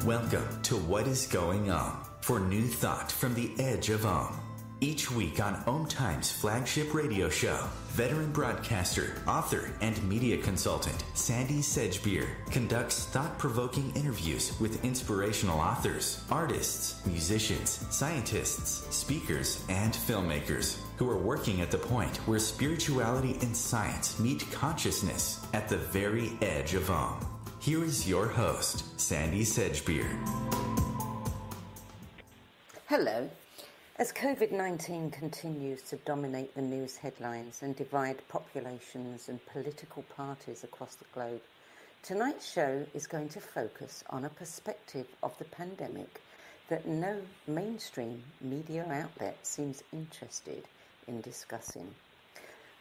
Welcome to What is Going On for new thought from the edge of Om. Each week on OMTimes flagship radio show, veteran broadcaster, author, and media consultant Sandy Sedgbeer conducts thought-provoking interviews with inspirational authors, artists, musicians, scientists, speakers, and filmmakers who are working at the point where spirituality and science meet consciousness at the very edge of Om. Here is your host, Sandy Sedgbeer. Hello. As COVID-19 continues to dominate the news headlines and divide populations and political parties across the globe, tonight's show is going to focus on a perspective of the pandemic that no mainstream media outlet seems interested in discussing.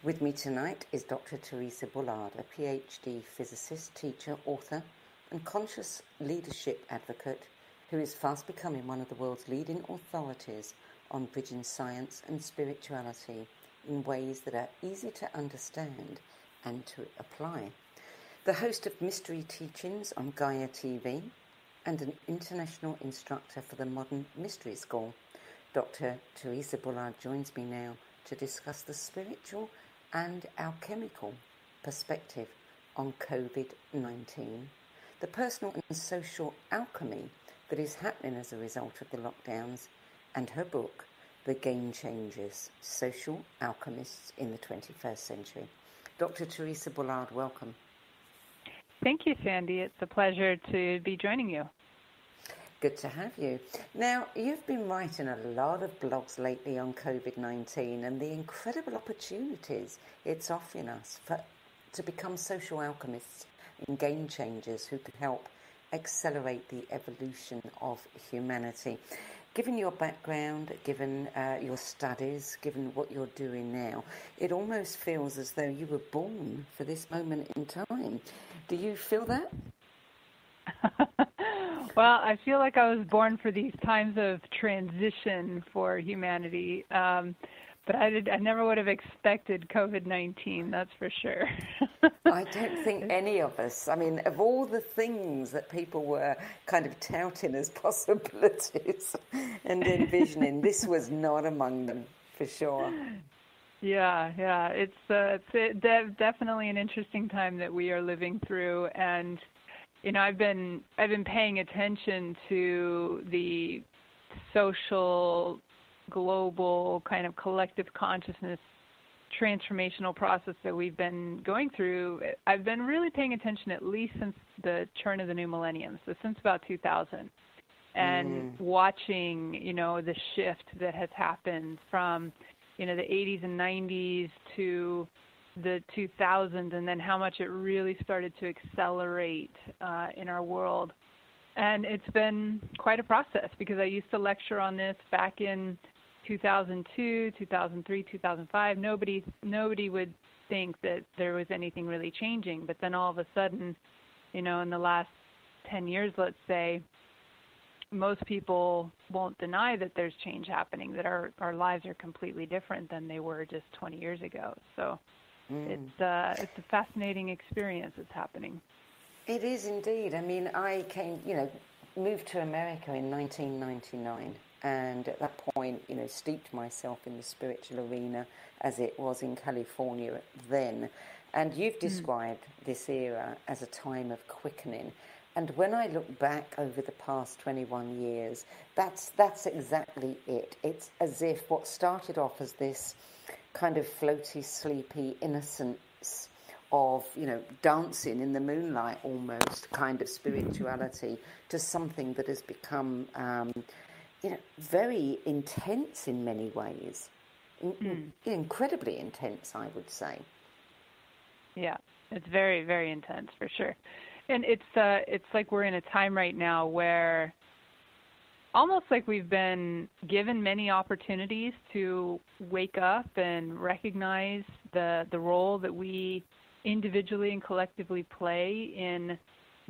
With me tonight is Dr. Teresa Bullard, a Ph.D. physicist, teacher, author, and conscious leadership advocate who is fast becoming one of the world's leading authorities on bridging science and spirituality in ways that are easy to understand and to apply. The host of mystery teachings on Gaia TV and an international instructor for the Modern Mystery School, Dr. Teresa Bullard joins me now to discuss the spiritual and alchemical perspective on COVID-19, the personal and social alchemy that is happening as a result of the lockdowns, and her book, The Game Changers, Social Alchemists in the 21st Century. Dr. Teresa Bullard, welcome. Thank you, Sandy. It's a pleasure to be joining you. Good to have you. Now, you've been writing a lot of blogs lately on COVID-19 and the incredible opportunities it's offering us to become social alchemists and game changers who could help accelerate the evolution of humanity. Given your background, given your studies, given what you're doing now, it almost feels as though you were born for this moment in time. Do you feel that? Well, I feel like I was born for these times of transition for humanity, but I never would have expected COVID-19, that's for sure. I don't think any of us. I mean, of all the things that people were kind of touting as possibilities and envisioning, this was not among them, for sure. Yeah, it's definitely an interesting time that we are living through, and you know, I've been paying attention to the social, global kind of collective consciousness transformational process that we've been going through. I've been really paying attention at least since the turn of the new millennium, so since about 2000, and watching, you know, the shift that has happened from, you know, the 80s and 90s to the 2000s, and then how much it really started to accelerate in our world. And it's been quite a process because I used to lecture on this back in 2002, 2003, 2005. Nobody would think that there was anything really changing. But then all of a sudden, you know, in the last 10 years, let's say, most people won't deny that there's change happening, that our lives are completely different than they were just 20 years ago. So it's a fascinating experience that's happening. It is indeed. I mean, I moved to America in 1999, and at that point, you know, steeped myself in the spiritual arena as it was in California then. And you've described this era as a time of quickening. And when I look back over the past 21 years, that's exactly it. It's as if what started off as this kind of floaty, sleepy innocence of, you know, dancing in the moonlight almost kind of spirituality to something that has become, you know, very intense in many ways. Incredibly intense, I would say. Yeah, it's very, very intense for sure. And it's like we're in a time right now where almost like we've been given many opportunities to wake up and recognize the role that we individually and collectively play in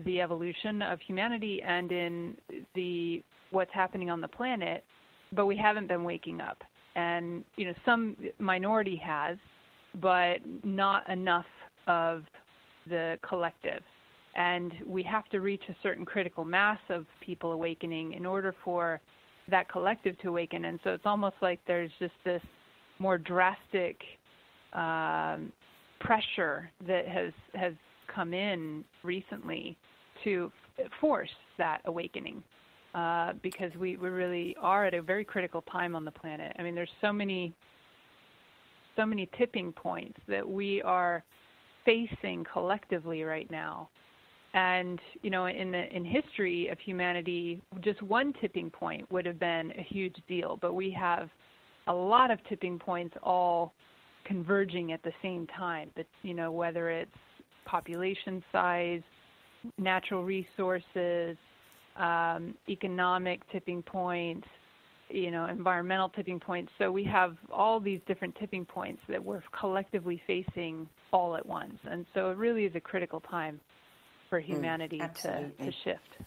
the evolution of humanity and in what's happening on the planet, but we haven't been waking up. And, you know, some minority has, but not enough of the collective. And we have to reach a certain critical mass of people awakening in order for that collective to awaken. And so it's almost like there's just this more drastic pressure that has come in recently to force that awakening, because we really are at a very critical time on the planet. I mean, there's so many tipping points that we are facing collectively right now. And, you know, in history of humanity, just one tipping point would have been a huge deal. But we have a lot of tipping points all converging at the same time. But, you know, whether it's population size, natural resources, economic tipping points, you know, environmental tipping points. So we have all these different tipping points that we're collectively facing all at once. And so it really is a critical time for humanity to shift.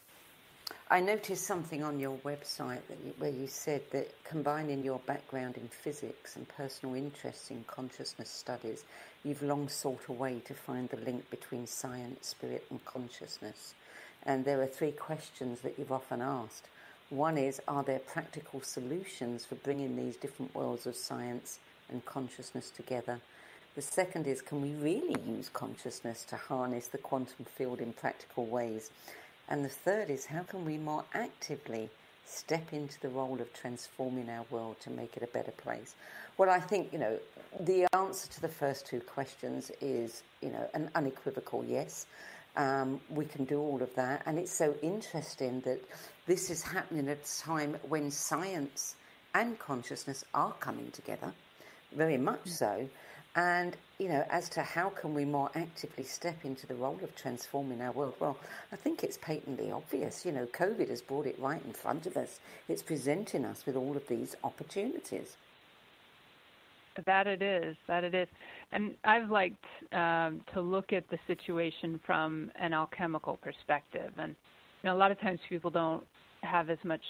I noticed something on your website where you said that combining your background in physics and personal interests in consciousness studies, you've long sought a way to find the link between science, spirit and consciousness. And there are 3 questions that you've often asked. One is, are there practical solutions for bringing these different worlds of science and consciousness together? The second is, can we really use consciousness to harness the quantum field in practical ways? And the third is, how can we more actively step into the role of transforming our world to make it a better place? Well, I think, you know, the answer to the first 2 questions is, you know, an unequivocal yes. We can do all of that. And it's so interesting that this is happening at a time when science and consciousness are coming together, very much so. And, you know, as to how can we more actively step into the role of transforming our world, well, I think it's patently obvious. You know, COVID has brought it right in front of us. It's presenting us with all of these opportunities. That it is. And I've liked to look at the situation from an alchemical perspective. And, you know, a lot of times people don't have as much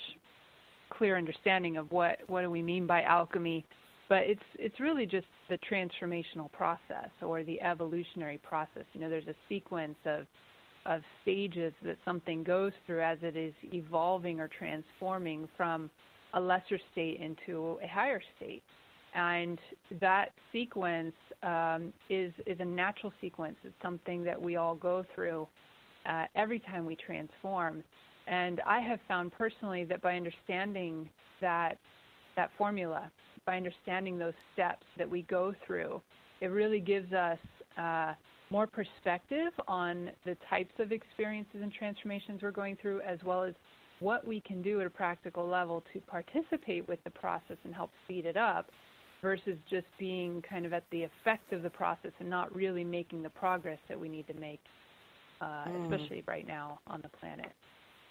clear understanding of what do we mean by alchemy. But it's really just the transformational process or the evolutionary process. You know, there's a sequence of stages that something goes through as it is evolving or transforming from a lesser state into a higher state. And that sequence is a natural sequence. It's something that we all go through every time we transform. And I have found personally that by understanding that formula, by understanding those steps that we go through, it really gives us more perspective on the types of experiences and transformations we're going through, as well as what we can do at a practical level to participate with the process and help speed it up, versus just being kind of at the effect of the process and not really making the progress that we need to make, especially right now on the planet.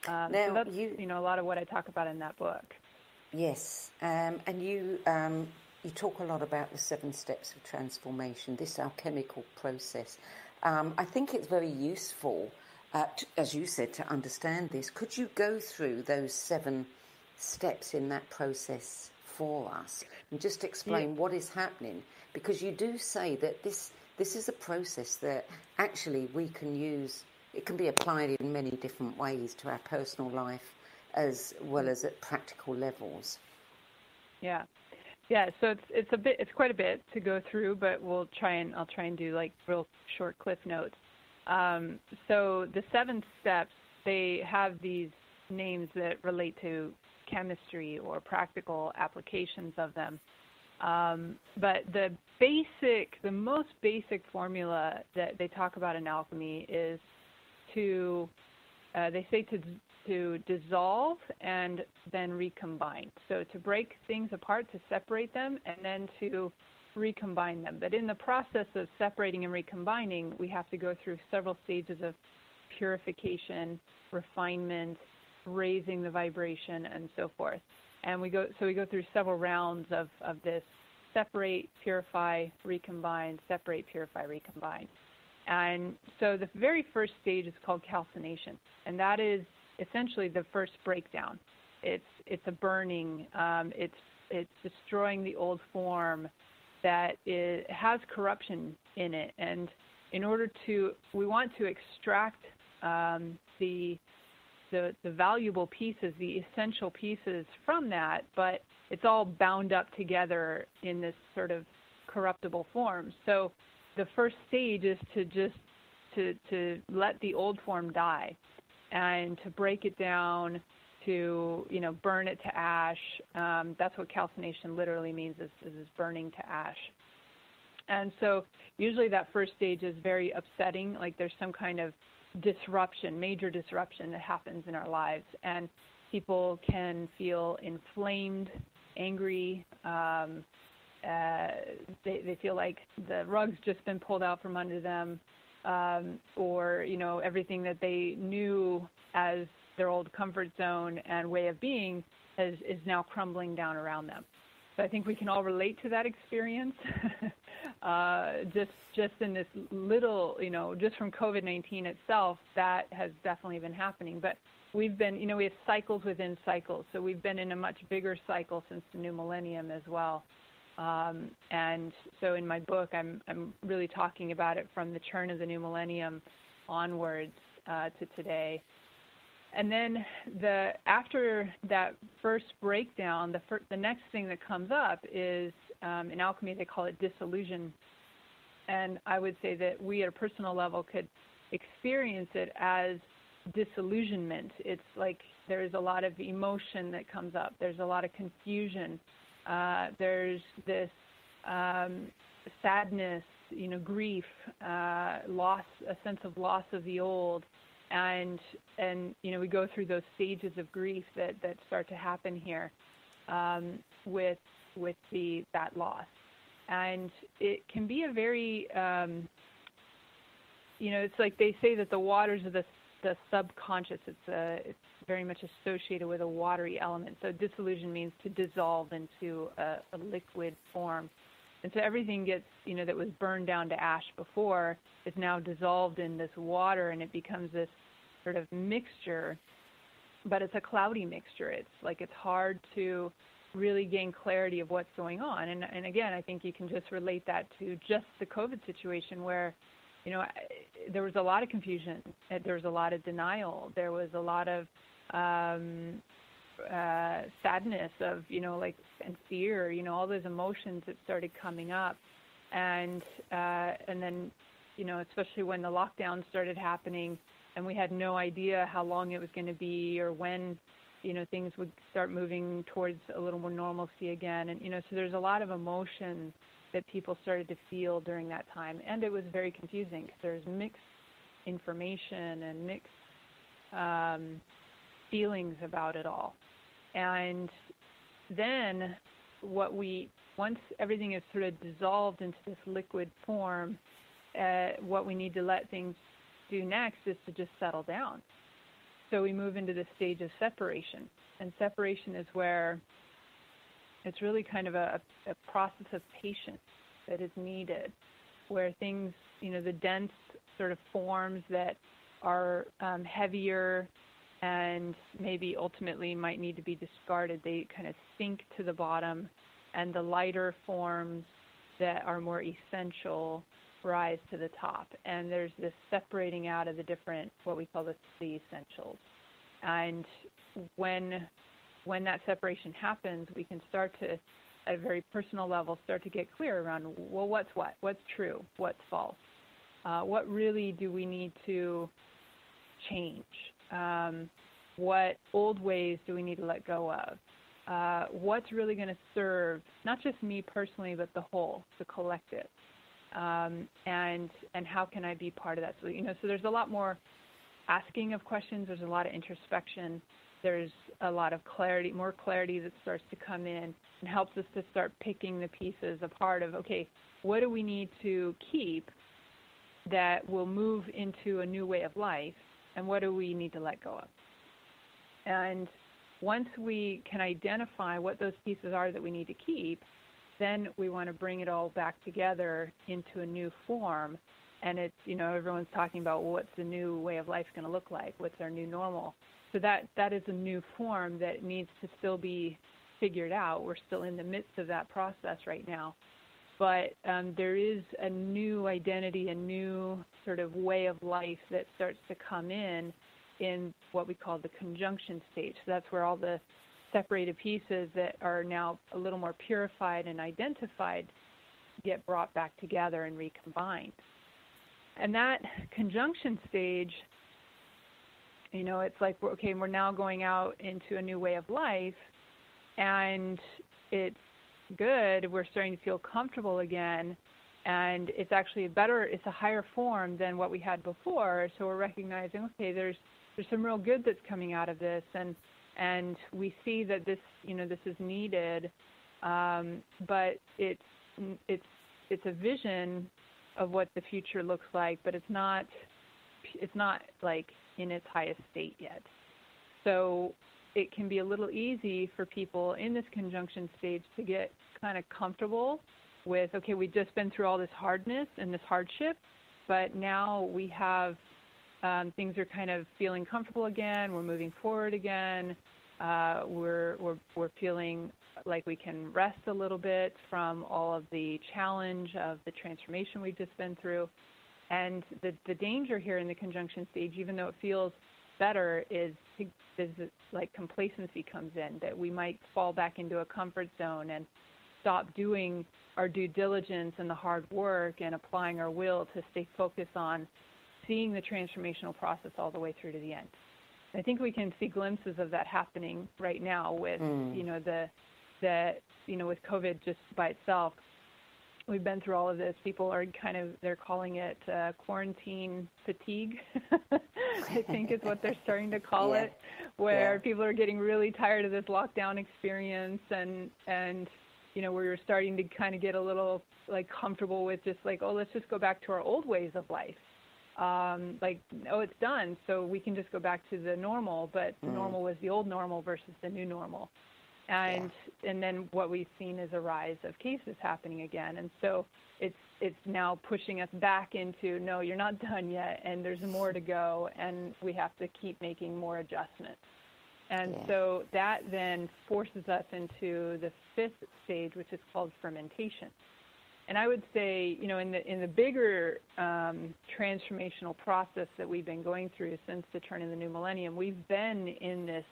So that's, you know, a lot of what I talk about in that book. Yes, and you talk a lot about the 7 steps of transformation, this alchemical process. I think it's very useful, as you said, to understand this. Could you go through those 7 steps in that process for us and just explain what is happening? Because you do say that this is a process that actually we can use. It can be applied in many different ways to our personal life, as well as at practical levels. Yeah. So it's quite a bit to go through, but I'll try and do like real short cliff notes. So the 7 steps, they have these names that relate to chemistry or practical applications of them. But the most basic formula that they talk about in alchemy is they say to dissolve and then recombine. So to break things apart, to separate them, and then to recombine them. But in the process of separating and recombining, we have to go through several stages of purification, refinement, raising the vibration, and so forth. And we go through several rounds of this: separate, purify, recombine, separate, purify, recombine. And so the very first stage is called calcination, and that is essentially the first breakdown. It's a burning. It's destroying the old form that has corruption in it. And in order we want to extract the valuable pieces, the essential pieces from that, but it's all bound up together in this sort of corruptible form. So the first stage is to just to let the old form die and to break it down, to burn it to ash. That's what calcination literally means, is burning to ash. And so usually that first stage is very upsetting, like there's some kind of disruption, major disruption that happens in our lives, and people can feel inflamed, angry. They feel like the rug's just been pulled out from under them, or everything that they knew as their old comfort zone and way of being is now crumbling down around them. So I think we can all relate to that experience. Just in this little, just from COVID-19 itself, that has definitely been happening. But we've been, we have cycles within cycles. So we've been in a much bigger cycle since the new millennium as well. And so in my book, I'm really talking about it from the churn of the new millennium onwards to today. And then after that first breakdown, the next thing that comes up is, in alchemy, they call it disillusion. And I would say that we at a personal level could experience it as disillusionment. It's like there's a lot of emotion that comes up. There's a lot of confusion. There's this sadness, grief, loss, a sense of loss of the old. And we go through those stages of grief that start to happen here with that loss, and it can be a very it's like they say that the waters of the subconscious. It's very much associated with a watery element. So disillusion means to dissolve into a liquid form. And so everything gets, that was burned down to ash before is now dissolved in this water, and it becomes this sort of mixture, but it's a cloudy mixture. It's like it's hard to really gain clarity of what's going on. And again, I think you can just relate that to just the COVID situation where, there was a lot of confusion. There was a lot of denial. There was a lot of sadness of, and fear, all those emotions that started coming up. And then, especially when the lockdown started happening and we had no idea how long it was going to be or when, things would start moving towards a little more normalcy again. And, so there's a lot of emotion that people started to feel during that time. And it was very confusing because there's mixed information and mixed feelings about it all. And then once everything is sort of dissolved into this liquid form, what we need to let things do next is to just settle down. So we move into the stage of separation. And separation is where it's really kind of a process of patience that is needed, where things, the dense sort of forms that are heavier and maybe ultimately might need to be discarded, they kind of sink to the bottom, and the lighter forms that are more essential rise to the top. And there's this separating out of the different, what we call the essentials. And when that separation happens, we can start to, at a very personal level, start to get clear around, well, what's what? What's true? What's false? What really do we need to change? What old ways do we need to let go of? What's really going to serve not just me personally, but the whole, the collective? And how can I be part of that? So, so there's a lot more asking of questions. There's a lot of introspection. There's a lot of clarity, more clarity that starts to come in and helps us to start picking the pieces apart of, okay, what do we need to keep that will move into a new way of life, and what do we need to let go of? And once we can identify what those pieces are that we need to keep, then we want to bring it all back together into a new form. And it's, everyone's talking about, well, what's the new way of life going to look like? What's our new normal? So that is a new form that needs to still be figured out. We're still in the midst of that process right now. but there is a new identity, a new sort of way of life that starts to come in what we call the conjunction stage. So that's where all the separated pieces that are now a little more purified and identified get brought back together and recombined. And that conjunction stage, it's like, okay, we're now going out into a new way of life, and it's good. We're starting to feel comfortable again, and it's actually it's a higher form than what we had before. So we're recognizing, okay, there's some real good that's coming out of this, and we see that this is needed, but it's a vision of what the future looks like, but it's not like in its highest state yet. So it can be a little easy for people in this conjunction stage to get kind of comfortable with, okay, we've just been through all this hardness and this hardship, but now we have things are kind of feeling comfortable again. We're moving forward again. We're feeling like we can rest a little bit from all of the challenge of the transformation we've just been through. And the danger here in the conjunction stage, even though it feels better, is like complacency comes in, that we might fall back into a comfort zone and stop doing our due diligence and the hard work and applying our will to stay focused on seeing the transformational process all the way through to the end. I think we can see glimpses of that happening right now with, with COVID just by itself. We've been through all of this. People are they're calling it quarantine fatigue, I think is what they're starting to call it, where people are getting really tired of this lockdown experience, and we're starting to kind of get a little like comfortable with just like, oh, let's just go back to our old ways of life. It's done, so we can just go back to the normal, but the normal was the old normal versus the new normal. And then what we've seen is a rise of cases happening again. And so it's now pushing us back into, no, you're not done yet, and there's more to go, and we have to keep making more adjustments. And so that then forces us into the fifth stage, which is called fermentation. And I would say, in the bigger transformational process that we've been going through since the turn of the new millennium, we've been in this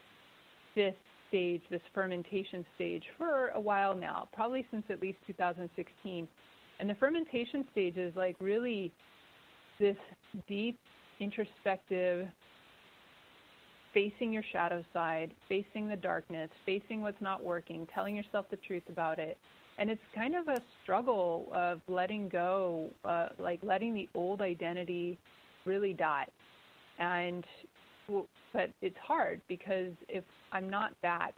fifth stage, this fermentation stage, for a while now, probably since at least 2016. And the fermentation stage is like really this deep, introspective, facing your shadow side, facing the darkness, facing what's not working, telling yourself the truth about it. And it's kind of a struggle of letting go, like letting the old identity really die. But it's hard, because if I'm not that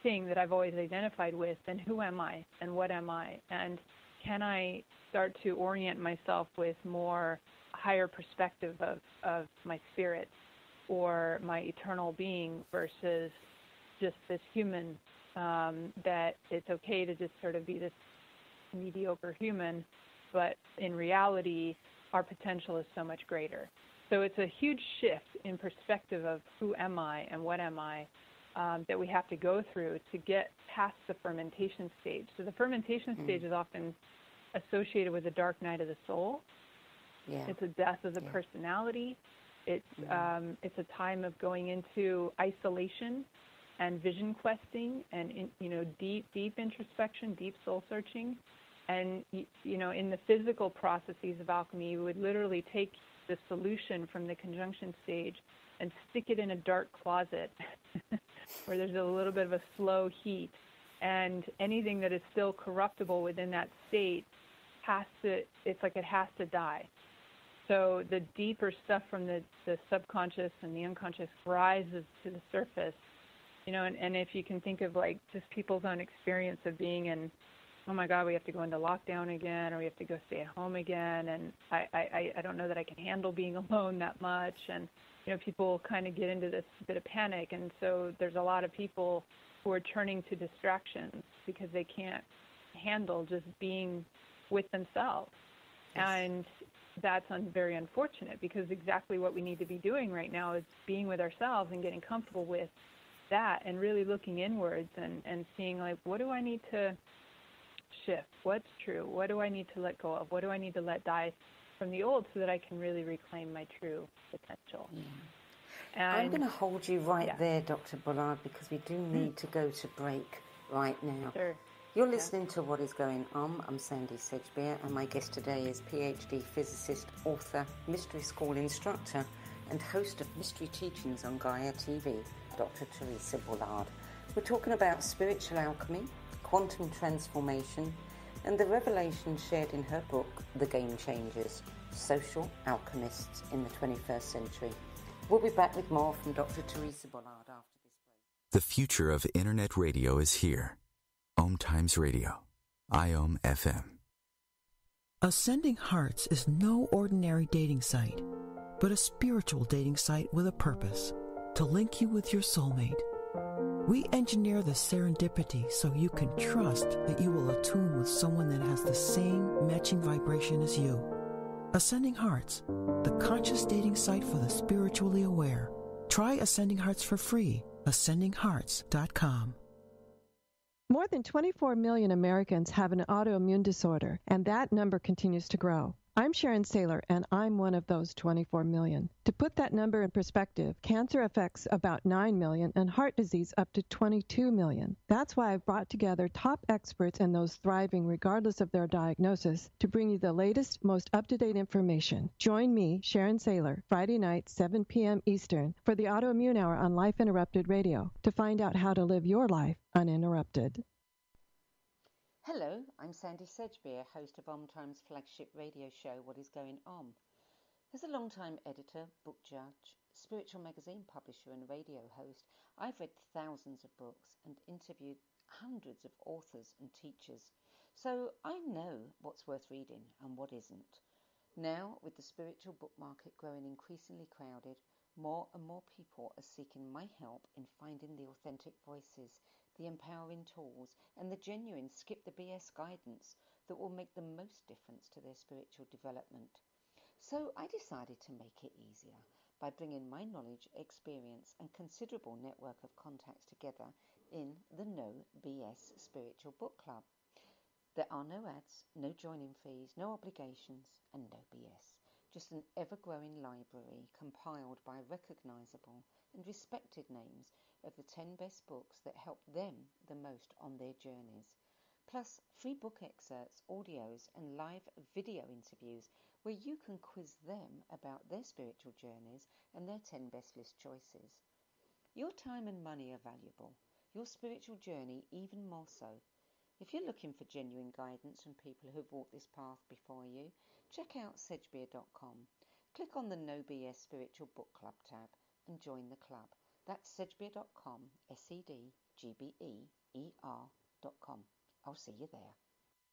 thing that I've always identified with, then who am I and what am I? And can I start to orient myself with more higher perspective of my spirit or my eternal being versus just this human, that it's okay to just sort of be this mediocre human, but in reality, our potential is so much greater. So it's a huge shift in perspective of who am I and what am I that we have to go through to get past the fermentation stage. So the fermentation stage is often associated with the dark night of the soul. Yeah. It's a death of the personality. It's a time of going into isolation and vision questing and deep introspection, deep soul searching. And in the physical processes of alchemy, you would literally take the solution from the conjunction stage and stick it in a dark closet where there's a little bit of a slow heat, and anything that is still corruptible within that state has to die. So the deeper stuff from the subconscious and the unconscious rises to the surface, and if you can think of like just people's own experience of being in, oh my God, we have to go into lockdown again, or we have to go stay at home again, and I don't know that I can handle being alone that much, and people kind of get into this bit of panic, and so there's a lot of people who are turning to distractions because they can't handle just being with themselves. Yes. And that's very unfortunate, because exactly what we need to be doing right now is being with ourselves and getting comfortable with that, and really looking inwards and seeing like, what do I need to shift? What's true? What do I need to let go of? What do I need to let die from the old so that I can really reclaim my true potential? Yeah. And I'm going to hold you right there, Dr. Bullard, because we do need to go to break right now. Sure. You're listening to What Is Going On. I'm Sandy Sedgbeer, and my guest today is Ph.D. physicist, author, mystery school instructor, and host of Mystery Teachings on Gaia TV, Dr. Teresa Bullard. We're talking about spiritual alchemy, quantum transformation, and the revelations shared in her book, The Game Changers, Social Alchemists in the 21st Century. We'll be back with more from Dr. Teresa Bullard after this break. The future of Internet radio is here. OMTimes Radio, IOM FM. Ascending Hearts is no ordinary dating site, but a spiritual dating site with a purpose, to link you with your soulmate. We engineer the serendipity so you can trust that you will attune with someone that has the same matching vibration as you. Ascending Hearts, the conscious dating site for the spiritually aware. Try Ascending Hearts for free, ascendinghearts.com. More than 24 million Americans have an autoimmune disorder, and that number continues to grow. I'm Sharon Saylor, and I'm one of those 24 million. To put that number in perspective, cancer affects about 9 million and heart disease up to 22 million. That's why I've brought together top experts and those thriving regardless of their diagnosis to bring you the latest, most up-to-date information. Join me, Sharon Saylor, Friday night, 7 p.m. Eastern, for the Autoimmune Hour on Life Interrupted Radio to find out how to live your life uninterrupted. Hello, I'm Sandy Sedgbeer, host of OMTimes' flagship radio show, What Is Going On. As a long-time editor, book judge, spiritual magazine publisher and radio host, I've read thousands of books and interviewed hundreds of authors and teachers, so I know what's worth reading and what isn't. Now, with the spiritual book market growing increasingly crowded, more and more people are seeking my help in finding the authentic voices, the empowering tools, and the genuine skip the BS guidance that will make the most difference to their spiritual development. So I decided to make it easier by bringing my knowledge, experience, and considerable network of contacts together in the No BS Spiritual Book Club. There are no ads, no joining fees, no obligations, and no BS. Just an ever-growing library compiled by recognizable and respected names of the 10 best books that help them the most on their journeys. Plus, free book excerpts, audios, and live video interviews where you can quiz them about their spiritual journeys and their 10 best list choices. Your time and money are valuable, your spiritual journey even more so. If you're looking for genuine guidance from people who've walked this path before you, check out sedgbeer.com. Click on the No BS Spiritual Book Club tab and join the club. That's sedgbeer.com, sedgbeer.com. I'll see you there.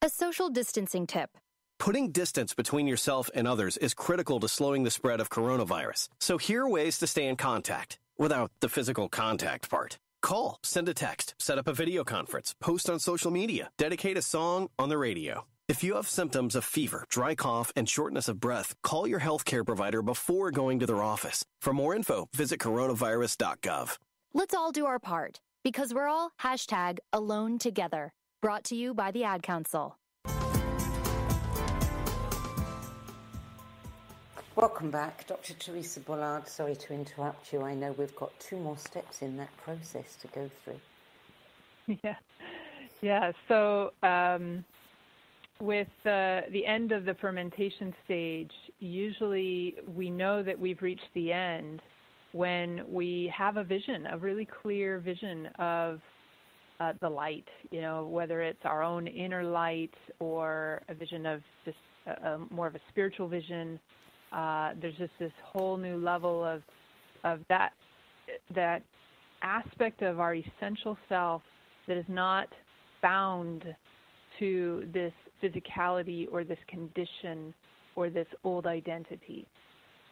A social distancing tip. Putting distance between yourself and others is critical to slowing the spread of coronavirus. So here are ways to stay in contact without the physical contact part. Call, send a text, set up a video conference, post on social media, dedicate a song on the radio. If you have symptoms of fever, dry cough, and shortness of breath, call your healthcare provider before going to their office. For more info, visit coronavirus.gov. Let's all do our part, because we're all #AloneTogether. Brought to you by the Ad Council. Welcome back, Dr. Teresa Bullard. Sorry to interrupt you. I know we've got 2 more steps in that process to go through. Yeah. So with the end of the fermentation stage, usually we know that we've reached the end when we have a vision, a really clear vision of the light, whether it's our own inner light or a vision of just more of a spiritual vision. There's just this whole new level of that aspect of our essential self that is not bound to this physicality or this condition or this old identity.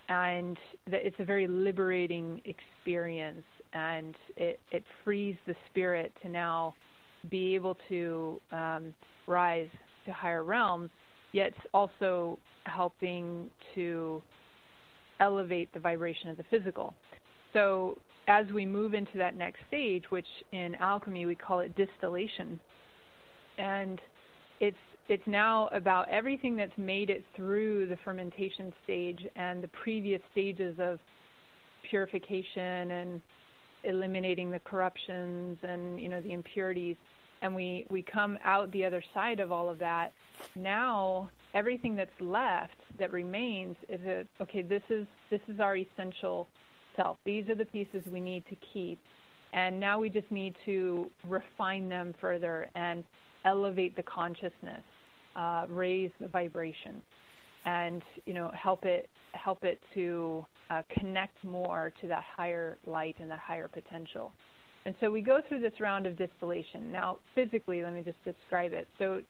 And it's a very liberating experience, and it frees the spirit to now be able to rise to higher realms, yet also helping to elevate the vibration of the physical. So as we move into that next stage, which in alchemy we call it distillation, and it's now about everything that's made it through the fermentation stage and the previous stages of purification and eliminating the corruptions and, you know, the impurities. And we come out the other side of all of that. Now everything that's left, that remains, is okay, this is our essential self. These are the pieces we need to keep. And now we just need to refine them further and elevate the consciousness, raise the vibration, and, you know, help it to connect more to that higher light and that higher potential. And so we go through this round of distillation. Now, physically, let me just describe it. So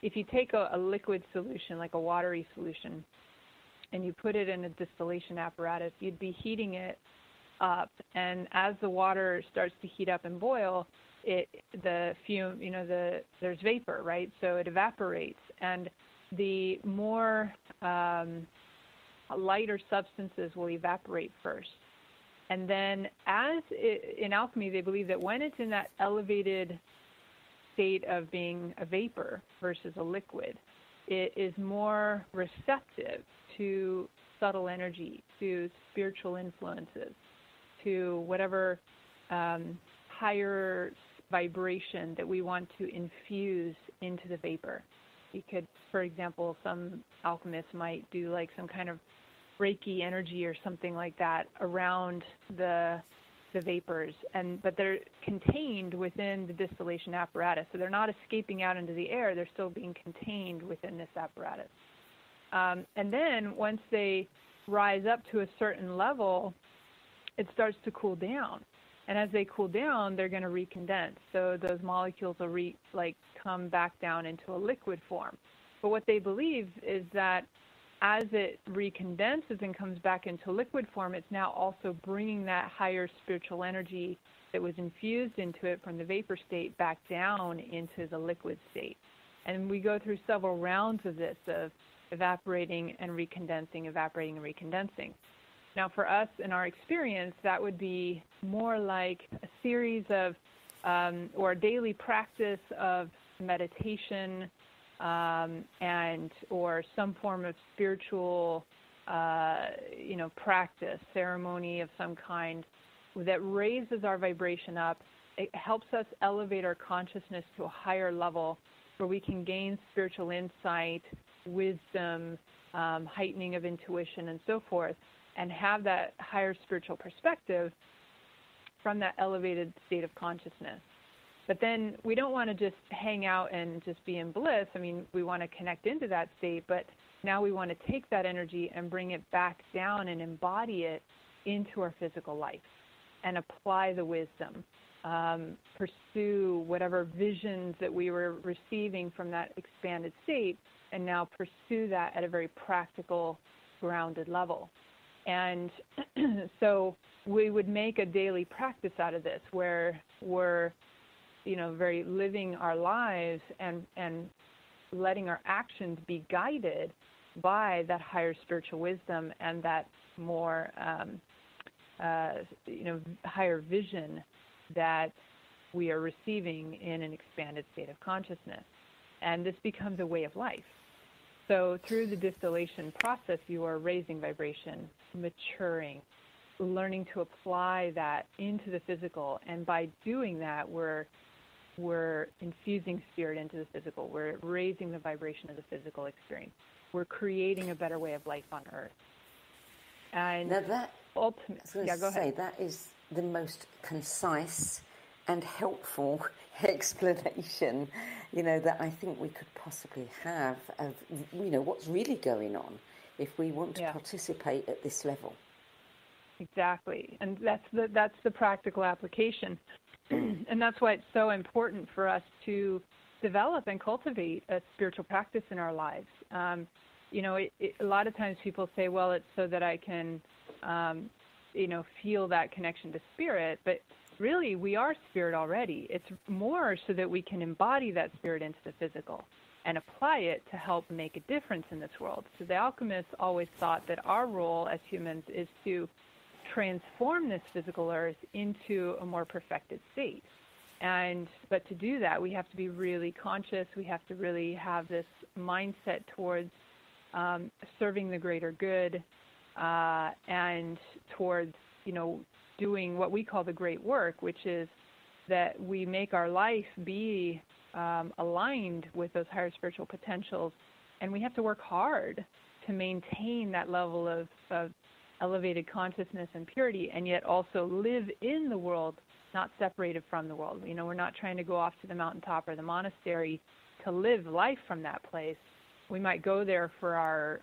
if you take a liquid solution, like a watery solution, and you put it in a distillation apparatus, you'd be heating it up. And as the water starts to heat up and boil, the fume, you know, there's vapor, right? So it evaporates. And the more lighter substances will evaporate first. And then in alchemy, they believe that when it's in that elevated state of being a vapor versus a liquid, it is more receptive to subtle energy, to spiritual influences, to whatever higher vibration that we want to infuse into the vapor. You could, for example, some alchemists might do like some kind of Reiki energy or something like that around the vapors, but they're contained within the distillation apparatus. So they're not escaping out into the air, they're still being contained within this apparatus. And then once they rise up to a certain level, it starts to cool down. And as they cool down, they're going to recondense. So those molecules will come back down into a liquid form. But what they believe is that as it recondenses and comes back into liquid form, it's now also bringing that higher spiritual energy that was infused into it from the vapor state back down into the liquid state. And we go through several rounds of this, of evaporating and recondensing, evaporating and recondensing. Now, for us, in our experience, that would be more like a series of, or a daily practice of meditation, or some form of spiritual, practice, ceremony of some kind that raises our vibration up. It helps us elevate our consciousness to a higher level where we can gain spiritual insight, wisdom, heightening of intuition, and so forth, and have that higher spiritual perspective from that elevated state of consciousness. But then we don't want to just hang out and just be in bliss. I mean, we want to connect into that state, but now we want to take that energy and bring it back down and embody it into our physical life and apply the wisdom, pursue whatever visions that we were receiving from that expanded state, and now pursue that at a very practical, grounded level. And so we would make a daily practice out of this where we're very living our lives and letting our actions be guided by that higher spiritual wisdom and that more, higher vision that we are receiving in an expanded state of consciousness. And this becomes a way of life. So through the distillation process, you are raising vibration, maturing, learning to apply that into the physical. And by doing that, we're infusing spirit into the physical. We're raising the vibration of the physical experience. We're creating a better way of life on Earth. And now that, ultimately, go ahead. That is the most concise and helpful explanation, that I think we could possibly have of, what's really going on if we want to participate at this level. Exactly, and that's the practical application. And that's why it's so important for us to develop and cultivate a spiritual practice in our lives. A lot of times people say, well, it's so that I can, feel that connection to spirit. But really, we are spirit already. It's more so that we can embody that spirit into the physical and apply it to help make a difference in this world. So the alchemists always thought that our role as humans is to transform this physical earth into a more perfected state. But to do that, we have to be really conscious. We have to really have this mindset towards serving the greater good, and towards, doing what we call the great work, which is that we make our life be aligned with those higher spiritual potentials. And we have to work hard to maintain that level of elevated consciousness and purity, and yet also live in the world, not separated from the world. We're not trying to go off to the mountaintop or the monastery to live life from that place. We might go there for our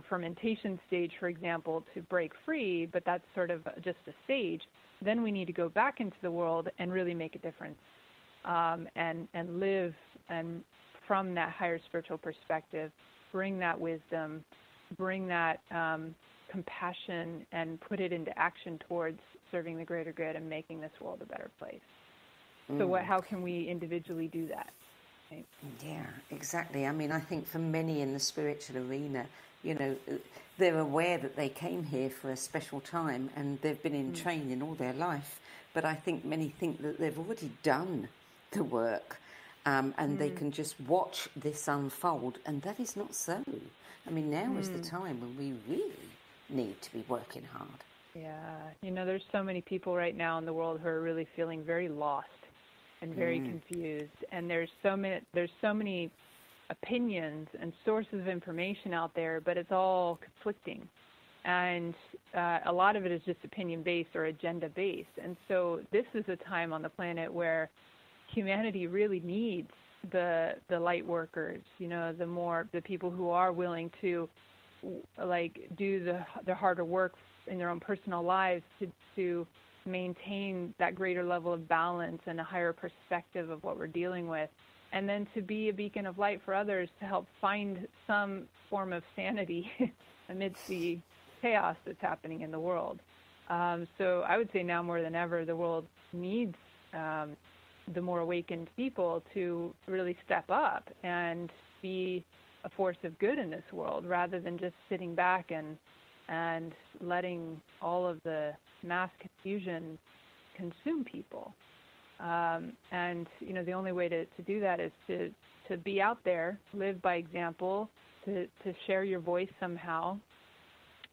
fermentation stage, for example, to break free, but that's sort of just a stage. Then we need to go back into the world and really make a difference, and live, and from that higher spiritual perspective, bring that wisdom, bring that compassion, and put it into action towards serving the greater good and making this world a better place. So how can we individually do that? Right? Yeah, exactly. I mean, I think for many in the spiritual arena, they're aware that they came here for a special time and they've been in training all their life. But I think many think that they've already done the work, and they can just watch this unfold. And that is not so. I mean, now is the time when we really need to be working hard. Yeah. There's so many people right now in the world who are really feeling very lost and very confused. And there's so many opinions and sources of information out there, but it's all conflicting. And a lot of it is just opinion-based or agenda-based. And so this is a time on the planet where humanity really needs the light workers, the people who are willing to do the harder work in their own personal lives to maintain that greater level of balance and a higher perspective of what we're dealing with. And then to be a beacon of light for others to help find some form of sanity amidst the chaos that's happening in the world. So I would say now more than ever, the world needs the more awakened people to really step up and be a force of good in this world, rather than just sitting back and letting all of the mass confusion consume people. And the only way to do that is to be out there, live by example, to share your voice somehow,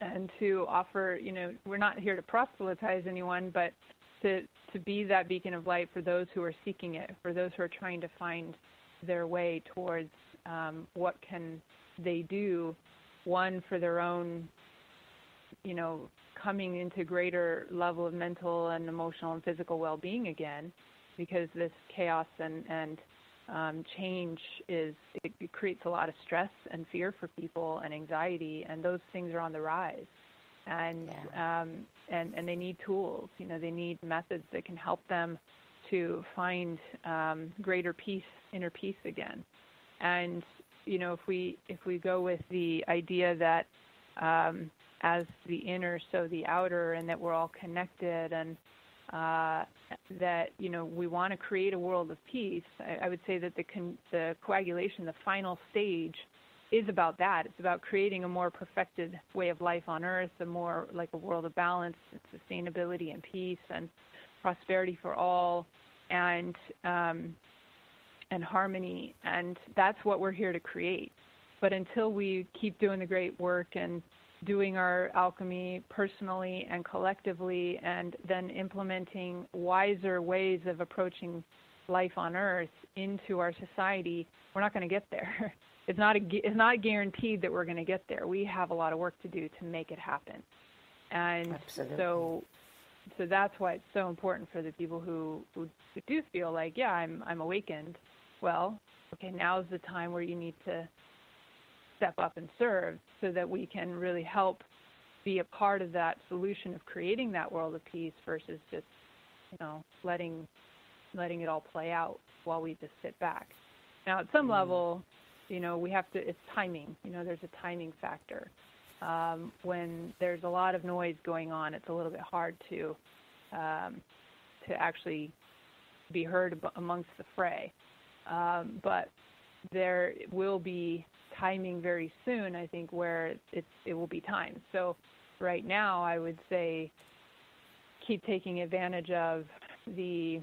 and to offer, we're not here to proselytize anyone, but to be that beacon of light for those who are seeking it, for those who are trying to find their way towards what can they do, one, for their own, coming into greater level of mental and emotional and physical well-being again, because this chaos and change it creates a lot of stress and fear for people and anxiety, and those things are on the rise. And and they need tools. They need methods that can help them to find greater peace, inner peace again. And if we go with the idea that as the inner, so the outer, and that we're all connected, and that we want to create a world of peace, I would say that the coagulation, the final stage, is about that. It's about creating a more perfected way of life on Earth, a more like a world of balance, sustainability, and peace, and prosperity for all, and harmony. And that's what we're here to create. But until we keep doing the great work and doing our alchemy personally and collectively, and then implementing wiser ways of approaching life on Earth into our society, we're not going to get there. It's not guaranteed that we're going to get there. We have a lot of work to do to make it happen. And Absolutely. so that's why it's so important for the people who do feel like, I'm awakened. Well, okay, now's the time where you need to step up and serve, so that we can really help be a part of that solution of creating that world of peace, versus just, letting it all play out while we just sit back. Now, at some level, we have to, it's timing. There's a timing factor. When there's a lot of noise going on, it's a little bit hard to actually be heard amongst the fray. But there will be timing very soon, I think, where it will be time. So right now, I would say keep taking advantage of the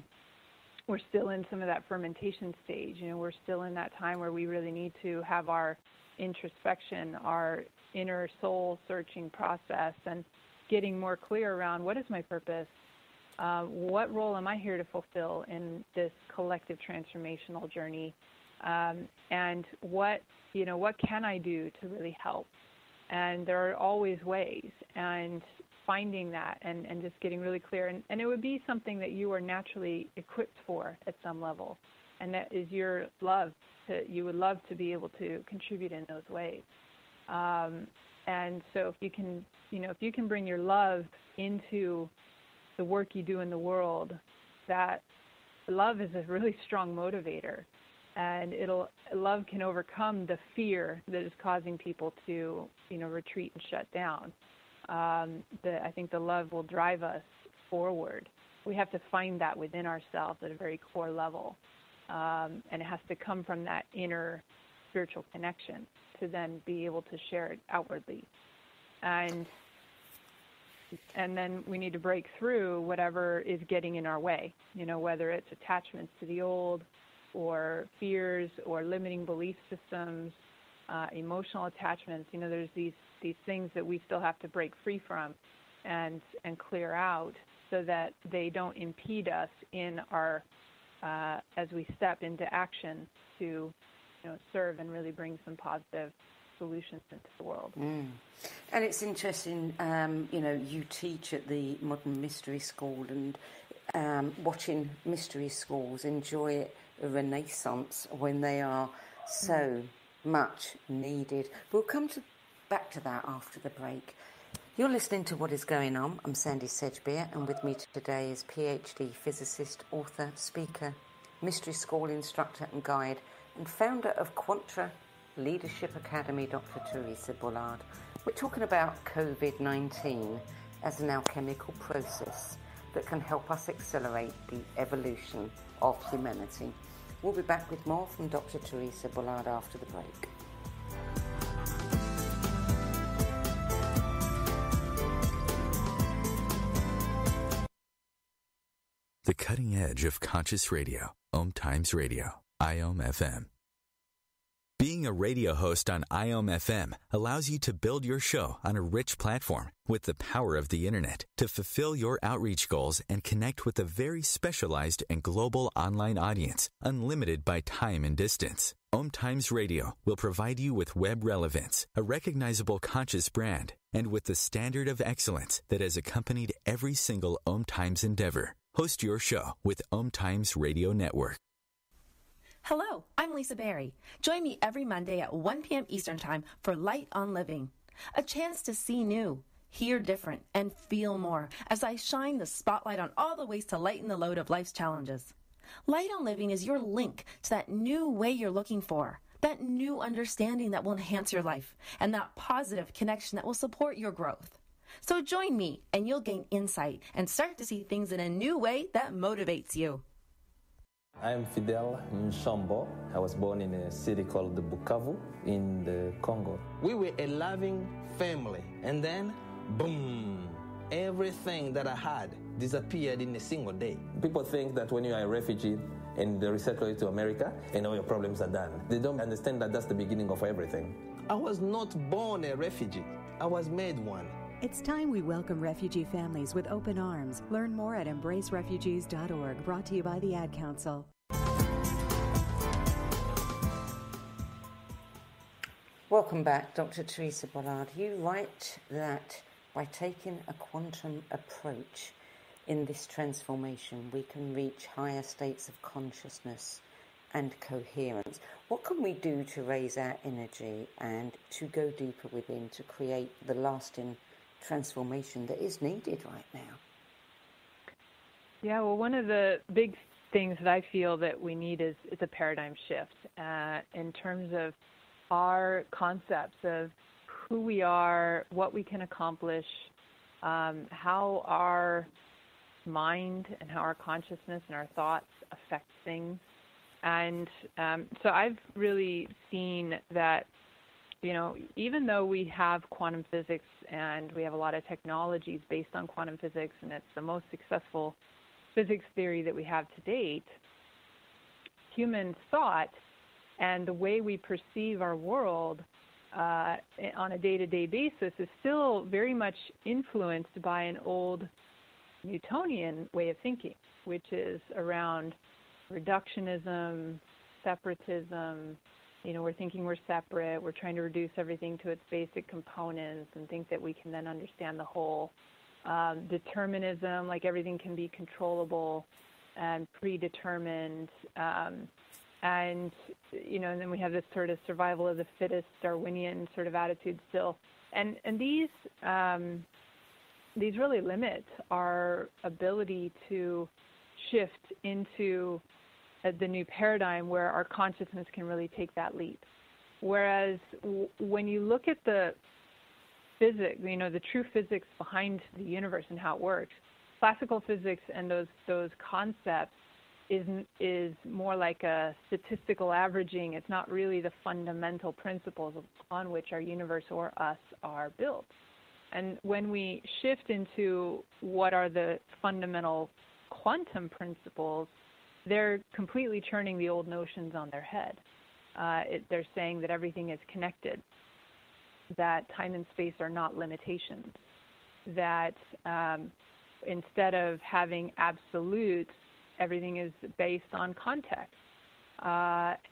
we're still in some of that fermentation stage. We're still in that time where we really need to have our introspection, our inner soul searching process, and getting more clear around what is my purpose, what role am I here to fulfill in this collective transformational journey, and what can I do to really help. And there are always ways, and finding that and just getting really clear. And it would be something that you are naturally equipped for at some level. And that is your love. You would love to be able to contribute in those ways. And so if you can bring your love into the work you do in the world, that love is a really strong motivator. And love can overcome the fear that is causing people to, retreat and shut down. I think the love will drive us forward. We have to find that within ourselves at a very core level. And it has to come from that inner spiritual connection to then be able to share it outwardly. And then we need to break through whatever is getting in our way, whether it's attachments to the old, or fears, or limiting belief systems, emotional attachments. There's these things that we still have to break free from and clear out so that they don't impede us in our as we step into action to serve and really bring some positive solutions into the world. And it's interesting, you teach at the Modern Mystery School, and watching mystery schools enjoy a renaissance when they are so much needed. We'll come back to that after the break. You're listening to What Is Going On. I'm Sandy Sedgbeer, and with me today is Ph.D. physicist, author, speaker, mystery school instructor and guide, and founder of Quantra Leadership Academy, Dr. Theresa Bullard. We're talking about COVID-19 as an alchemical process that can help us accelerate the evolution of humanity. We'll be back with more from Dr. Teresa Bullard after the break. The cutting edge of conscious radio, OMTimes Radio, IOM FM. Being a radio host on IOM FM allows you to build your show on a rich platform with the power of the internet to fulfill your outreach goals and connect with a very specialized and global online audience, unlimited by time and distance. OMTimes Radio will provide you with web relevance, a recognizable conscious brand, and with the standard of excellence that has accompanied every single OMTimes endeavor. Host your show with OMTimes Radio Network. Hello, I'm Lisa Berry. Join me every Monday at 1 p.m. Eastern Time for Light on Living, a chance to see new, hear different, and feel more as I shine the spotlight on all the ways to lighten the load of life's challenges. Light on Living is your link to that new way you're looking for, that new understanding that will enhance your life, and that positive connection that will support your growth. So join me, and you'll gain insight and start to see things in a new way that motivates you. I'm Fidel Nshambo. I was born in a city called Bukavu in the Congo. We were a loving family, and then, boom, everything that I had disappeared in a single day. People think that when you are a refugee and they resettle you to America, and all your problems are done. They don't understand that that's the beginning of everything. I was not born a refugee. I was made one. It's time we welcome refugee families with open arms. Learn more at embracerefugees.org, brought to you by the Ad Council. Welcome back, Dr. Teresa Bullard. You write that by taking a quantum approach in this transformation, we can reach higher states of consciousness and coherence. What can we do to raise our energy and to go deeper within to create the lasting transformation that is needed right now? Yeah, well, one of the big things that I feel that we need is a paradigm shift in terms of our concepts of who we are, what we can accomplish, how our mind and how our consciousness and our thoughts affect things. And so I've really seen that, even though we have quantum physics and we have a lot of technologies based on quantum physics, and it's the most successful physics theory that we have to date, human thought and the way we perceive our world on a day-to-day basis is still very much influenced by an old Newtonian way of thinking, which is around reductionism, separatism. We're thinking we're separate. We're trying to reduce everything to its basic components and think that we can then understand the whole. Determinism, like everything can be controllable and predetermined. And then we have this sort of survival of the fittest Darwinian sort of attitude still. And these really limit our ability to shift into the new paradigm where our consciousness can really take that leap. Whereas when you look at the physics, the true physics behind the universe and how it works, classical physics and those concepts is more like a statistical averaging. It's not really the fundamental principles on which our universe or us are built. And when we shift into what are the fundamental quantum principles, they're completely turning the old notions on their head. They're saying that everything is connected, that time and space are not limitations, that instead of having absolutes, everything is based on context,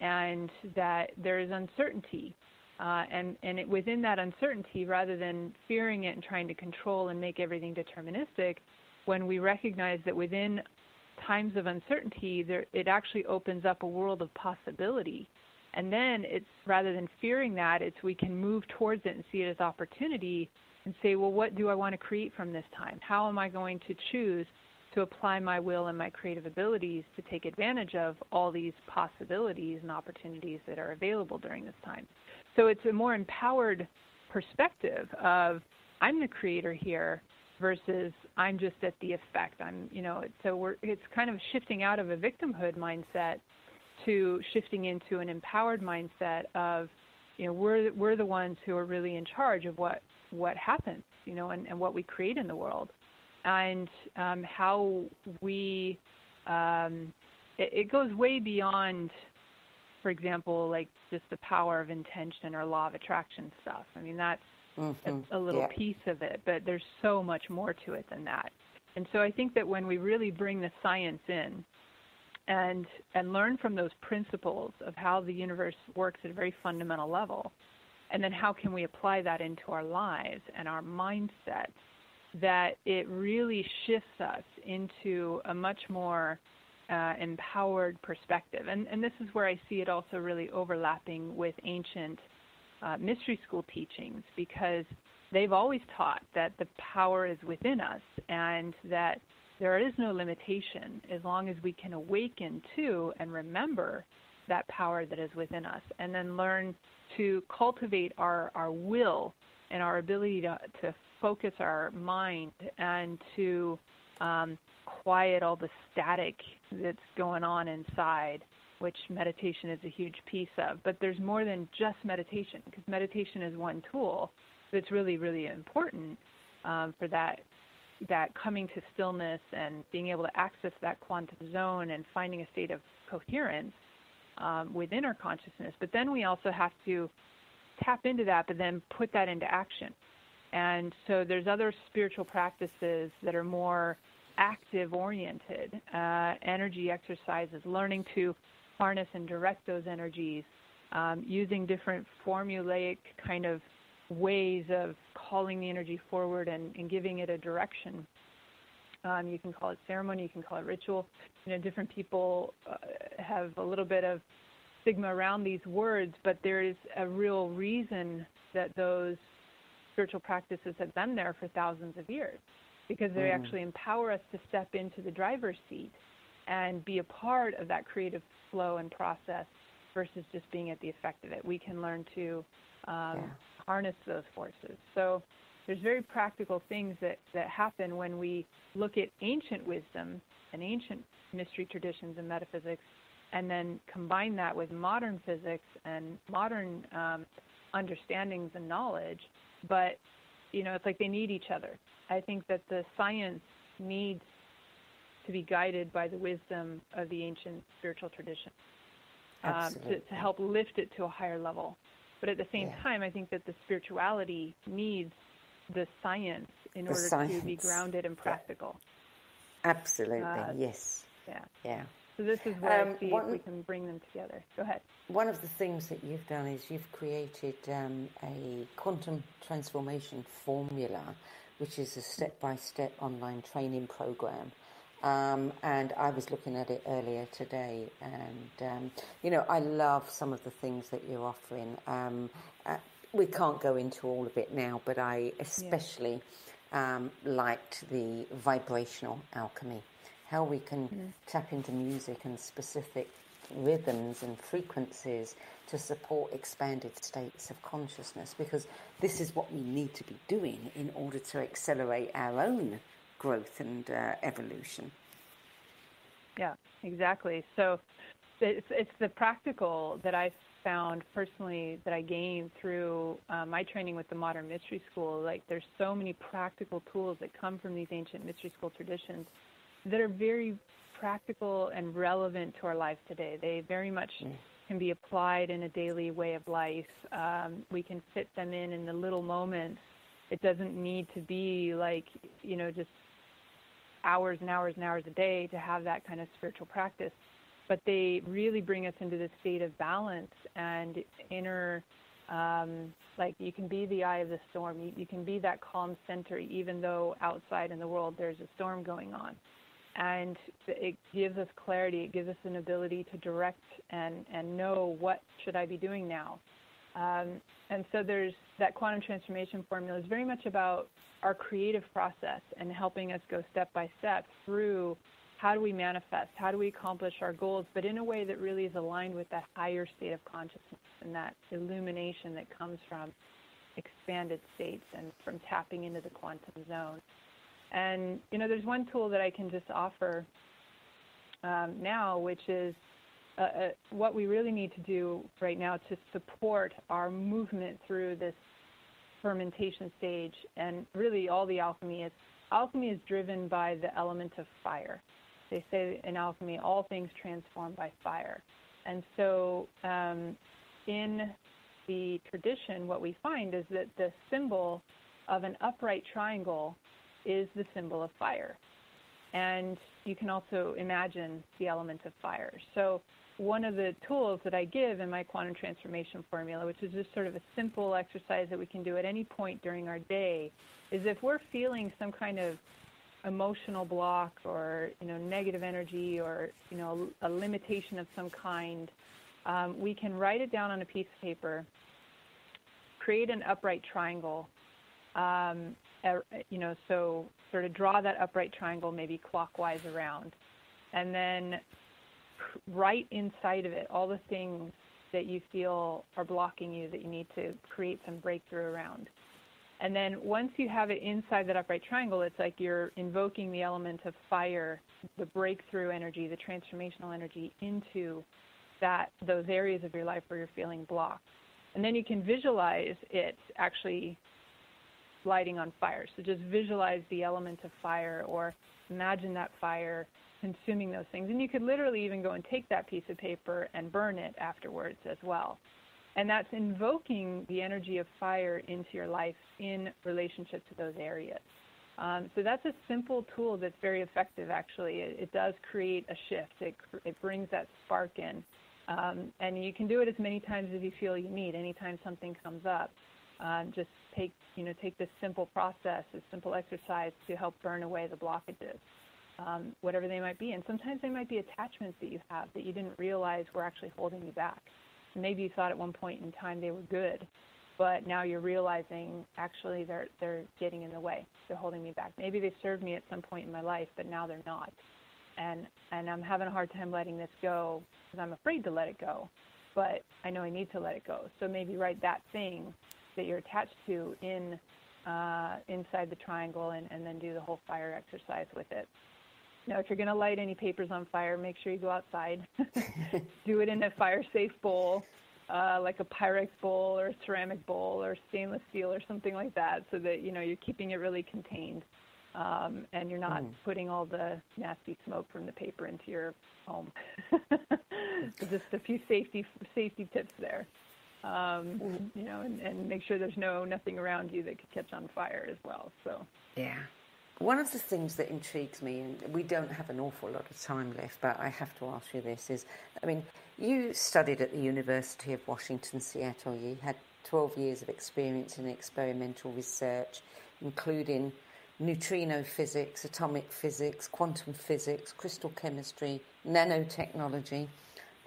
and that there is uncertainty. And within that uncertainty, rather than fearing it and trying to control and make everything deterministic, when we recognize that within times of uncertainty, it actually opens up a world of possibility. And then it's, rather than fearing that, we can move towards it and see it as opportunity and say, well, what do I want to create from this time? How am I going to choose to apply my will and my creative abilities to take advantage of all these possibilities and opportunities that are available during this time? So it's a more empowered perspective of I'm the creator here versus I'm just at the effect. It's kind of shifting out of a victimhood mindset to shifting into an empowered mindset of, we're the ones who are really in charge of what happens, and what we create in the world, and how we. It goes way beyond, for example, like just the power of intention or law of attraction stuff. I mean, that's a little piece of it, but there's so much more to it than that. And so I think that when we really bring the science in and learn from those principles of how the universe works at a very fundamental level, and then how can we apply that into our lives and our mindset, that it really shifts us into a much more empowered perspective. And this is where I see it also really overlapping with ancient mystery school teachings, because they've always taught that the power is within us and that there is no limitation as long as we can awaken to and remember that power that is within us, and then learn to cultivate our will and our ability to focus our mind and to quiet all the static that's going on inside, which meditation is a huge piece of. But there's more than just meditation, because meditation is one tool that's really, really important for that coming to stillness and being able to access that quantum zone and finding a state of coherence within our consciousness. But then we also have to tap into that, but then put that into action. And so there's other spiritual practices that are more active-oriented, energy exercises, learning to harness and direct those energies, using different formulaic kind of ways of calling the energy forward and giving it a direction. You can call it ceremony, you can call it ritual. Different people have a little bit of stigma around these words, but there is a real reason that those spiritual practices have been there for thousands of years, because they actually empower us to step into the driver's seat and be a part of that creative flow and process versus just being at the effect of it. We can learn to harness those forces. So there's very practical things that happen when we look at ancient wisdom and ancient mystery traditions and metaphysics, and then combine that with modern physics and modern understandings and knowledge. But, it's like they need each other. I think that the science needs to be guided by the wisdom of the ancient spiritual tradition. to help lift it to a higher level. But at the same time, I think that the spirituality needs the science in order to be grounded and practical. Absolutely, yes. Yeah. So this is where I see if we can bring them together. Go ahead. One of the things that you've done is you've created a quantum transformation formula, which is a step-by-step online training program. And I was looking at it earlier today, and, I love some of the things that you're offering. We can't go into all of it now, but I especially liked the vibrational alchemy, how we can tap into music and specific rhythms and frequencies to support expanded states of consciousness, because this is what we need to be doing in order to accelerate our own growth and evolution. Yeah, exactly. So it's the practical that I found personally that I gained through my training with the Modern Mystery School. Like, there's so many practical tools that come from these ancient mystery school traditions that are very practical and relevant to our lives today. They very much can be applied in a daily way of life. We can fit them in the little moments. It doesn't need to be like, just hours and hours and hours a day to have that kind of spiritual practice. But they really bring us into this state of balance and inner, like you can be the eye of the storm. You can be that calm center, even though outside in the world there's a storm going on. And it gives us clarity. It gives us an ability to direct and know what should I be doing now. And so there's that quantum transformation formula is very much about our creative process and helping us go step by step through how do we manifest, how do we accomplish our goals, but in a way that really is aligned with that higher state of consciousness and that illumination that comes from expanded states and from tapping into the quantum zone. And, there's one tool that I can just offer now, which is what we really need to do right now to support our movement through this fermentation stage. And really all the alchemy is driven by the element of fire. They say in alchemy, all things transform by fire. And so in the tradition, what we find is that the symbol of an upright triangle is the symbol of fire. And you can also imagine the element of fire. So one of the tools that I give in my quantum transformation formula, which is just sort of a simple exercise that we can do at any point during our day, is if we're feeling some kind of emotional block or negative energy or a limitation of some kind, we can write it down on a piece of paper, create an upright triangle, so sort of draw that upright triangle maybe clockwise around, and then write inside of it all the things that you feel are blocking you, that you need to create some breakthrough around. And then once you have it inside that upright triangle, it's like you're invoking the element of fire, the breakthrough energy, the transformational energy into those areas of your life where you're feeling blocked. And then you can visualize it actually lighting on fire. So just visualize the element of fire or imagine that fire consuming those things. And you could literally even go and take that piece of paper and burn it afterwards as well. And that's invoking the energy of fire into your life in relationship to those areas. So that's a simple tool that's very effective, actually. It does create a shift. It brings that spark in. And you can do it as many times as you feel you need. Anytime something comes up, just take this simple process, this simple exercise to help burn away the blockages, whatever they might be. And sometimes they might be attachments that you have that you didn't realize were actually holding you back. Maybe you thought at one point in time they were good, but now you're realizing actually they're getting in the way. They're holding me back. Maybe they served me at some point in my life, but now they're not. And I'm having a hard time letting this go because I'm afraid to let it go, but I know I need to let it go. So maybe write that thing that you're attached to inside the triangle and then do the whole fire exercise with it. Now, if you're going to light any papers on fire, make sure you go outside. Do it in a fire-safe bowl, like a Pyrex bowl or a ceramic bowl or stainless steel or something like that, so that you're keeping it really contained. and you're not putting all the nasty smoke from the paper into your home. So just a few safety tips there. You know, and make sure there's nothing around you that could catch on fire as well. So yeah. One of the things that intrigues me, and we don't have an awful lot of time left, but I have to ask you this, is, I mean, you studied at the University of Washington, Seattle. You had 12 years of experience in experimental research, including neutrino physics, atomic physics, quantum physics, crystal chemistry, nanotechnology,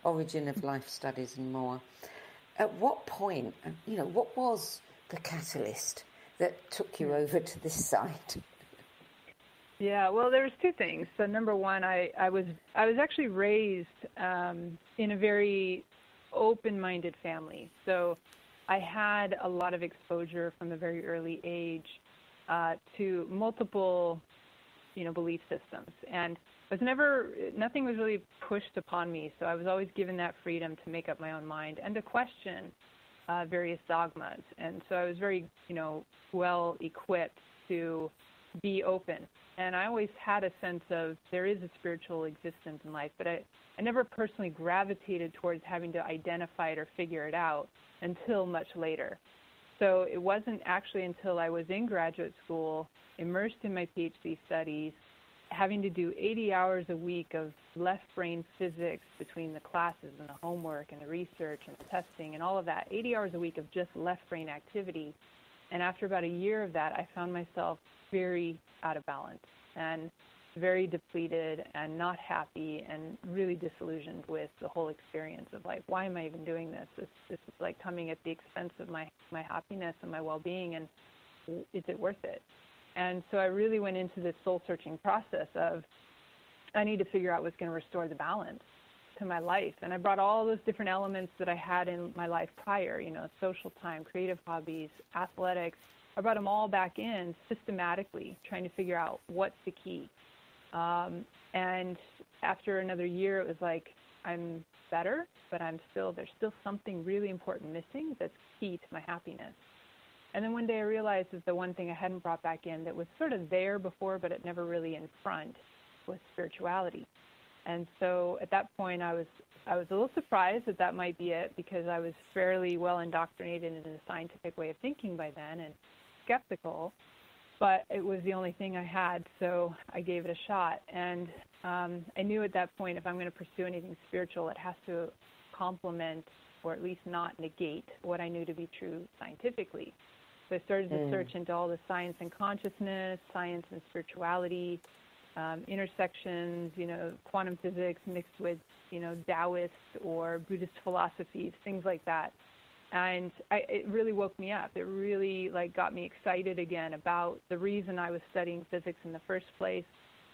origin of life studies, and more. At what point, you know, what was the catalyst that took you over to this side? Yeah, well, there was two things. So number one, I was actually raised in a very open-minded family. So I had a lot of exposure from a very early age to multiple, you know, belief systems, and nothing was really pushed upon me. So I was always given that freedom to make up my own mind and to question various dogmas. And so I was very, you know, well equipped to be open. And I always had a sense of there is a spiritual existence in life, but I never personally gravitated towards having to identify it or figure it out until much later. So it wasn't actually until I was in graduate school, immersed in my Ph.D. studies, having to do 80 hours a week of left brain physics between the classes and the homework and the research and the testing and all of that, 80 hours a week of just left brain activity. And after about a year of that, I found myself very out of balance and very depleted and not happy and really disillusioned with the whole experience of like, why am I even doing this? This is like coming at the expense of my happiness and my well-being, and is it worth it? And so I really went into this soul-searching process of, I need to figure out what's going to restore the balance to my life. And I brought all those different elements that I had in my life prior, you know, social time, creative hobbies, athletics. I brought them all back in systematically, trying to figure out what's the key. And after another year, it was like, I'm better, but there's still something really important missing that's key to my happiness. And then one day I realized that the one thing I hadn't brought back in that was sort of there before, but it never really in front, was spirituality. And so at that point, I was a little surprised that might be it, because I was fairly well indoctrinated in a scientific way of thinking by then and skeptical, but it was the only thing I had, so I gave it a shot. And I knew at that point, if I'm going to pursue anything spiritual, it has to complement or at least not negate what I knew to be true scientifically. So I started to search into all the science and consciousness, science and spirituality, intersections, you know, quantum physics mixed with, you know, Taoist or Buddhist philosophies, things like that. And it really woke me up. It really got me excited again about the reason I was studying physics in the first place,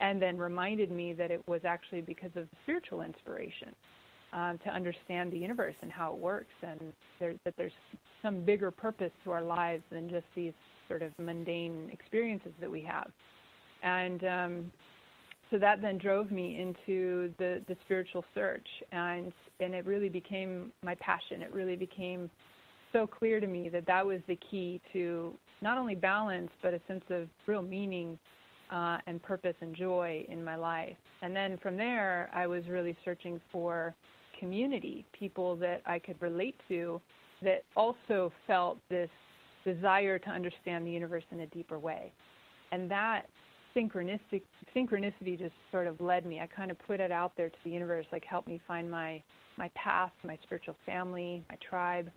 and then reminded me that it was actually because of spiritual inspiration to understand the universe and how it works, and that there's some bigger purpose to our lives than just these sort of mundane experiences that we have. And so that then drove me into the spiritual search, and it really became my passion. It really became so clear to me that was the key to not only balance, but a sense of real meaning and purpose and joy in my life. And then from there, I was really searching for community, people that I could relate to that also felt this desire to understand the universe in a deeper way. And that synchronicity just sort of led me. I kind of put it out there to the universe, like, help me find my path, my spiritual family, my tribe.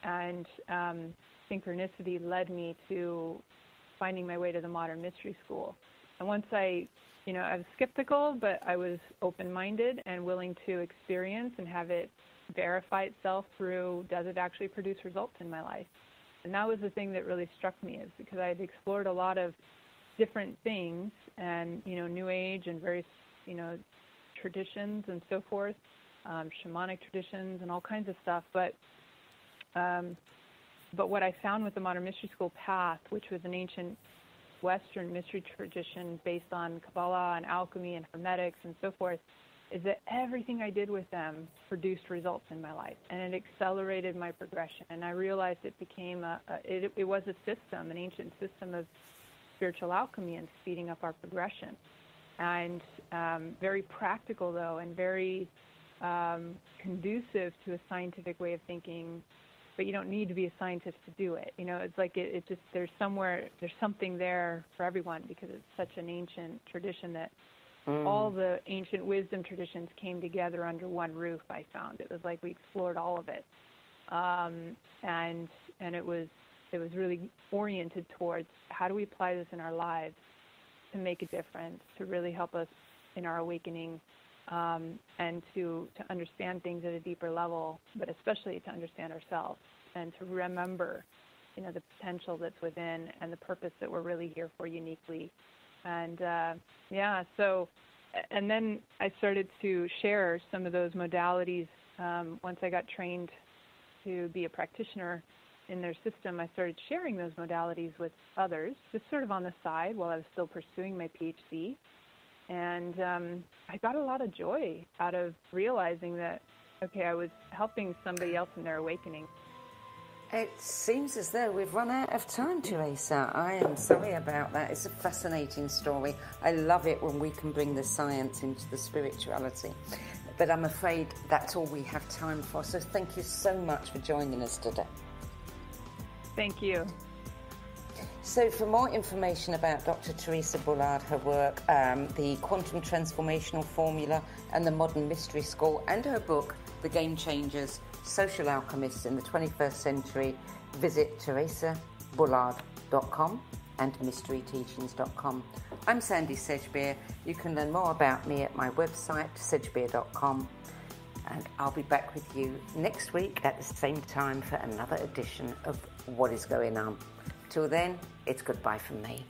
And synchronicity led me to finding my way to the Modern Mystery School. And once I was skeptical, but I was open-minded and willing to experience and have it verify itself through, does it actually produce results in my life? And that was the thing that really struck me, is because I had explored a lot of different things and, New Age and various, traditions and so forth, shamanic traditions and all kinds of stuff. But what I found with the Modern Mystery School path, which was an ancient Western mystery tradition based on Kabbalah and Alchemy and Hermetics and so forth, is that everything I did with them produced results in my life, and it accelerated my progression. And I realized it became it was a system, an ancient system of spiritual alchemy and speeding up our progression. And very practical, though, and very conducive to a scientific way of thinking. But you don't need to be a scientist to do it. You know, it's like it just, there's something there for everyone, because it's such an ancient tradition that all the ancient wisdom traditions came together under one roof, I found. It was like we explored all of it. And it was really oriented towards how do we apply this in our lives to make a difference, to really help us in our awakening, and to understand things at a deeper level, but especially to understand ourselves and to remember, you know, the potential that's within and the purpose that we're really here for uniquely. And and then I started to share some of those modalities. Once I got trained to be a practitioner in their system, I started sharing those modalities with others, just sort of on the side while I was still pursuing my Ph.D. And I got a lot of joy out of realizing that, okay, I was helping somebody else in their awakening. It seems as though we've run out of time, Teresa. I am sorry about that. It's a fascinating story. I love it when we can bring the science into the spirituality. But I'm afraid that's all we have time for. So thank you so much for joining us today. Thank you. So for more information about Dr. Teresa Bullard, her work, the Quantum Transformational Formula and the Modern Mystery School, and her book, The Game Changers, Social Alchemists in the 21st Century, visit teresabullard.com and mysteryteachings.com. I'm Sandy Sedgbeer. You can learn more about me at my website, sedgbeer.com. And I'll be back with you next week at the same time for another edition of What is Going On. Till then, it's goodbye from me.